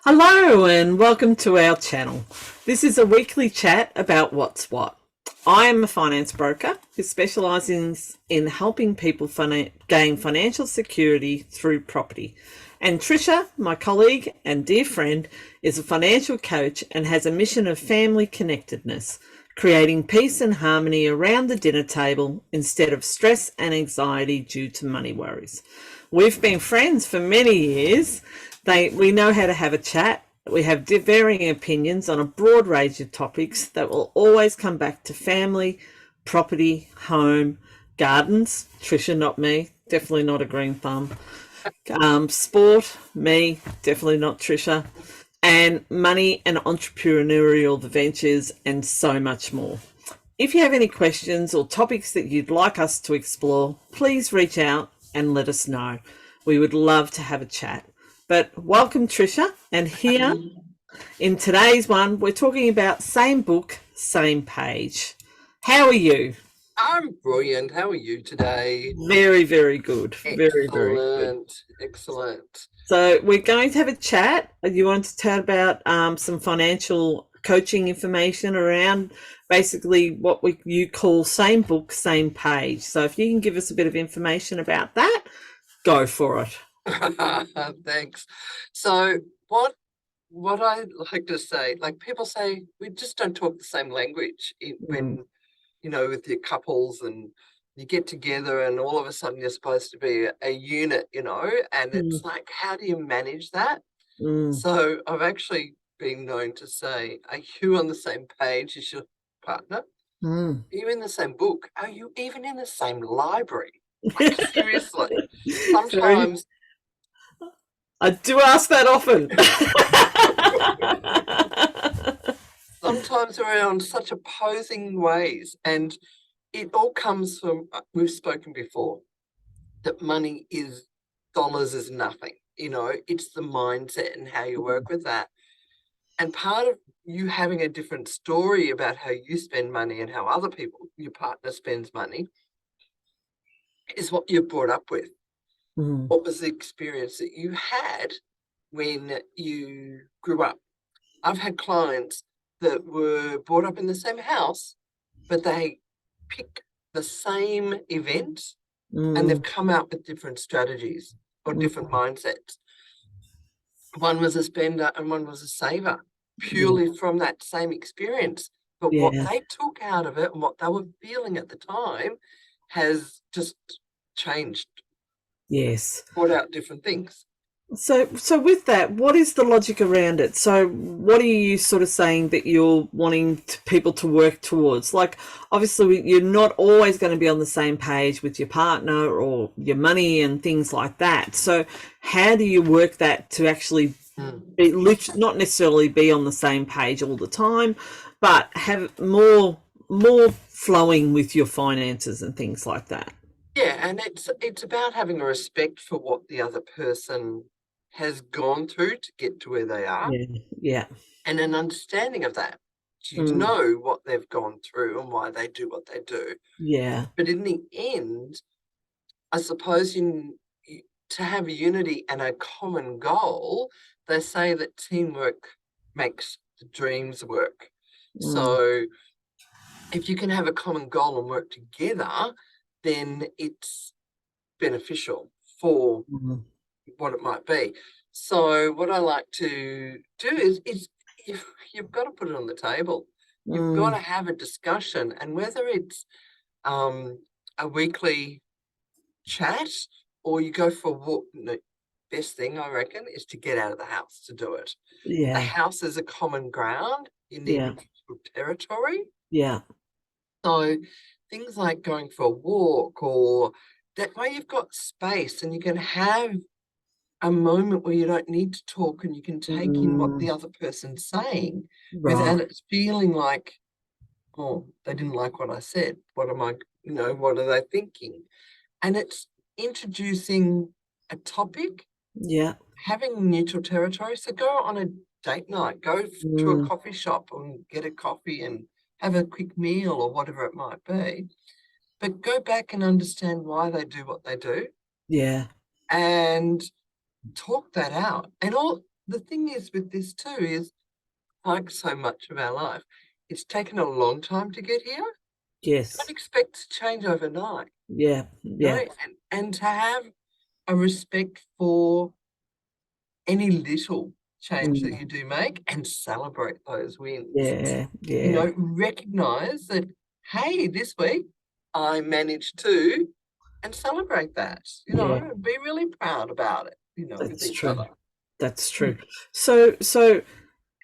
Hello and welcome to our channel. This is a weekly chat about what's what. I am a finance broker who specialises in helping people gain financial security through property. And Tricia, my colleague and dear friend, is a financial coach and has a mission of family connectedness, creating peace and harmony around the dinner table instead of stress and anxiety due to money worries. We've been friends for many years. We know how to have a chat. We have varying opinions on a broad range of topics that will always come back to family, property, home, gardens. Tricia, not me, definitely not a green thumb. Sport, me, definitely not Tricia. And money and entrepreneurial ventures and so much more. If you have any questions or topics that you'd like us to explore, please reach out and let us know. We would love to have a chat. But welcome, Tricia. And here in today's one, we're talking about same book, same page. How are you? I'm brilliant. How are you today? Very, very good. Excellent. Very, very good. Excellent. So we're going to have a chat. You want to chat about some financial coaching information around basically what you call same book, same page. So if you can give us a bit of information about that, go for it. Thanks. So what I like to say, like people say, we just don't talk the same language when, with your couples and you get together and all of a sudden you're supposed to be a unit, and it's like, how do you manage that? So I've actually been known to say, are you on the same page as your partner? Are you in the same book? Are you even in the same library? Like, seriously. Sometimes I do ask that often. Sometimes we're on such opposing ways, and it all comes from, we've spoken before, that dollars is nothing. It's the mindset and how you work with that. And part of you having a different story about how you spend money and how other people, your partner spends money, is what you're brought up with. What was the experience that you had when you grew up? I've had clients that were brought up in the same house, but they pick the same event and they've come out with different strategies or different mindsets. One was a spender and one was a saver, purely from that same experience. But what they took out of it and what they were feeling at the time has just changed. Yes. Brought out different things. So with that, what is the logic around it? So what are you sort of saying that you're wanting people to work towards? Like, obviously, you're not always going to be on the same page with your partner or your money and things like that. So how do you work that to actually be, not necessarily be on the same page all the time, but have more flowing with your finances and things like that? Yeah, and it's about having a respect for what the other person has gone through to get to where they are. Yeah. And an understanding of that. You know what they've gone through and why they do what they do. Yeah. But in the end, I suppose to have unity and a common goal, they say that teamwork makes the dreams work. So if you can have a common goal and work together, then it's beneficial for what it might be. So what I like to do is you've got to put it on the table. You've got to have a discussion, and whether it's a weekly chat or you go for a walk, the best thing I reckon is to get out of the house to do it. Yeah. The house is a common ground. You need neutral territory. Yeah. So things like going for a walk, or that way you've got space and you can have a moment where you don't need to talk and you can take in what the other person's saying without it feeling like, oh, they didn't like what I said. What am I, what are they thinking? And it's introducing a topic, having neutral territory. So go on a date night, go to a coffee shop and get a coffee and have a quick meal or whatever it might be, but go back and understand why they do what they do. Yeah. And talk that out. And the thing is with this too is, like so much of our life, it's taken a long time to get here. Yes. Don't expect to change overnight. Yeah. Yeah. Right? And to have a respect for any little change that you do make and celebrate those wins. Yeah. Yeah. You know, recognize that, hey, this week I managed to, and celebrate that, you know, and be really proud about it, you know, with each other. That's true. So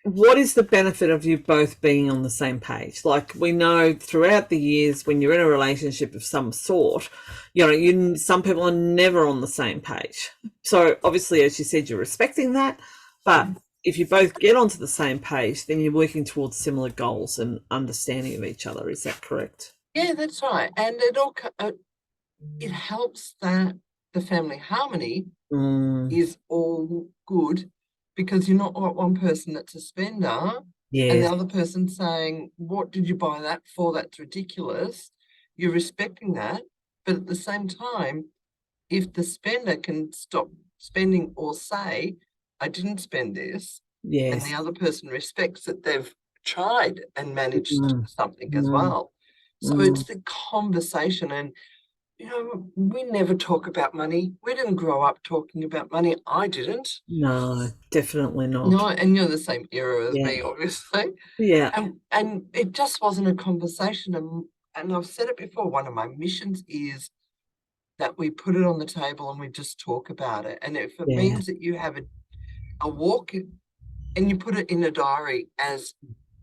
what is the benefit of you both being on the same page? Like, we know throughout the years when you're in a relationship of some sort, you know, some people are never on the same page. So obviously, as you said, you're respecting that, but if you both get onto the same page, then you're working towards similar goals and understanding of each other. Is that correct? Yeah, that's right. And it helps that the family harmony is all good, because you're not like one person that's a spender and the other person saying, what did you buy that for? That's ridiculous. You're respecting that. But at the same time, if the spender can stop spending or say, I didn't spend this, and the other person respects that they've tried and managed something as well. So it's the conversation. And you know, we never talk about money. We didn't grow up talking about money. I didn't. No, definitely not. No, and you're the same era as me, obviously. Yeah. And it just wasn't a conversation. And I've said it before, one of my missions is that we put it on the table and we just talk about it. And if it means that you have a walk and you put it in a diary as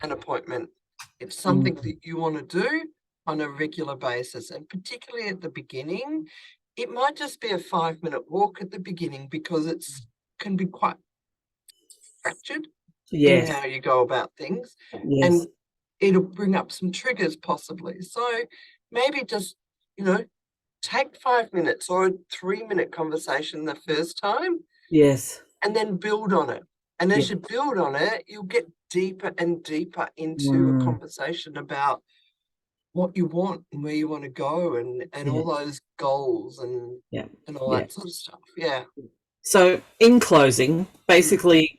an appointment, it's something that you want to do on a regular basis, and particularly at the beginning, it might just be a 5-minute walk at the beginning, because it can be quite fractured in how you go about things, and it'll bring up some triggers possibly. So maybe just, you know, take 5 minutes or a 3-minute conversation the first time, and then build on it. And as you build on it, you'll get deeper and deeper into a conversation about what you want and where you want to go, and all those goals and all that sort of stuff. Yeah. So in closing, basically,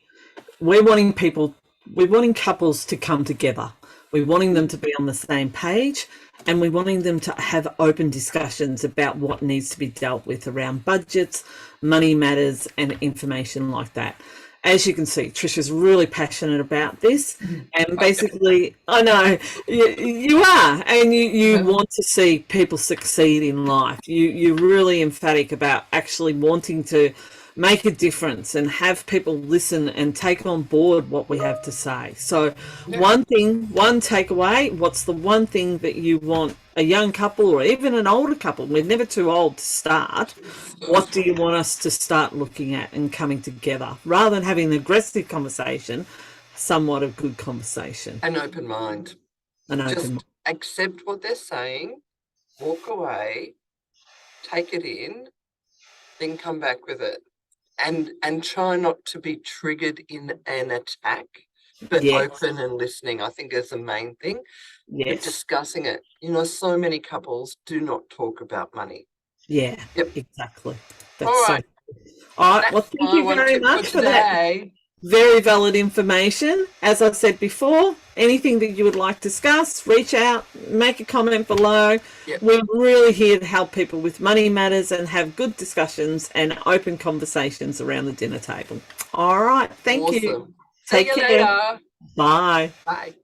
we're wanting couples to come together. We're wanting them to be on the same page, and we're wanting them to have open discussions about what needs to be dealt with around budgets, money matters, and information like that. As you can see, Tricia's really passionate about this, and basically, I know you are, and you want to see people succeed in life. You're really emphatic about actually wanting to make a difference and have people listen and take on board what we have to say. So one takeaway, what's the one thing that you want a young couple or even an older couple, we're never too old to start, what do you want us to start looking at and coming together, rather than having an aggressive conversation, somewhat a good conversation? An open mind. Just accept what they're saying, walk away, take it in, then come back with it. And try not to be triggered in an attack, but open and listening, I think, is the main thing. But discussing it. You know, so many couples do not talk about money. Exactly. That's all right. All right. Well, thank you very much for that. Very valid information. As I said before, anything that you would like to discuss, reach out, make a comment below. We're really here to help people with money matters and have good discussions and open conversations around the dinner table. All right. Thank you. Take care. Later. Bye. Bye.